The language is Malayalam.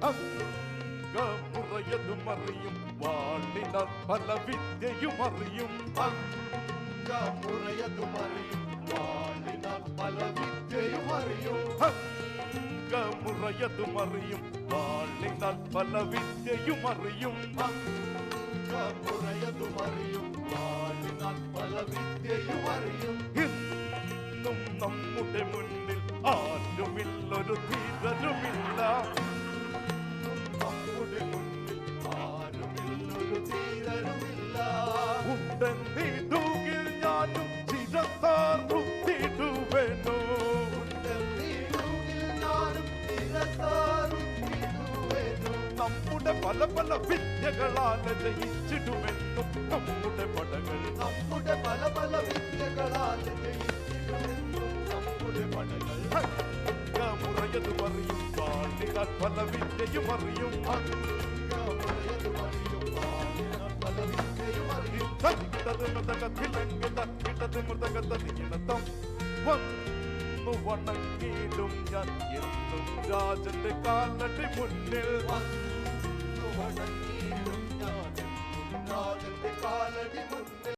അങ്കമുറയതും അറിയും വാളിനാൽ പല വിദ്യയും അറിയും. അങ്കമുറയതും അറിയും വാളിനാൽ പല വിദ്യയും അറിയും. അങ്കമുറയതും അറിയും വാളിനാൽ പല വിദ്യയും അറിയും. അങ്കമുറയതും അറിയും വാളിനാൽ പല വിദ്യയും അറിയും. ഇന്നും നമ്മുടെ മുന്നിൽ ആരുമില്ലൊരു ധീരരുമില്ല. നമ്മുടെ മുന്നിൽ ആരുമില്ലൊരു ധീരരുമില്ല. ഉണ്ടെന്നിടുകിൽ ഞാനും ചിരത്താറുത്തിടുവേനോ. നമ്മുടെ പല പല വിദ്യകളാൽ ജയിച്ചിടുമെന്നും നമ്മുടെ പടകൾ. നമ്മുടെ പല പല വിദ്യകളാൽ ജയിച്ചിടുമെന്നും നമ്മുടെ പടകൾ. അങ്കമുറയതും അറിയും വാളിനാൽ പല വിദ്യയും അറിയും. അങ്കമുറയതും അറിയും വാളിനാൽ പല വിദ്യയും അറിയും. തകിടത് മൃതകത്തിലെങ്കിൽ തകിടത് മൃതകത്തീണത്തം വന്നു വണങ്ങിയിടും ഞാൻ എന്നും രാജന്റെ കാലടി മുന്നിൽ. വന്നു വണങ്ങിയിടും ഞാൻ രാജന്റെ കാലടി മുന്നിൽ.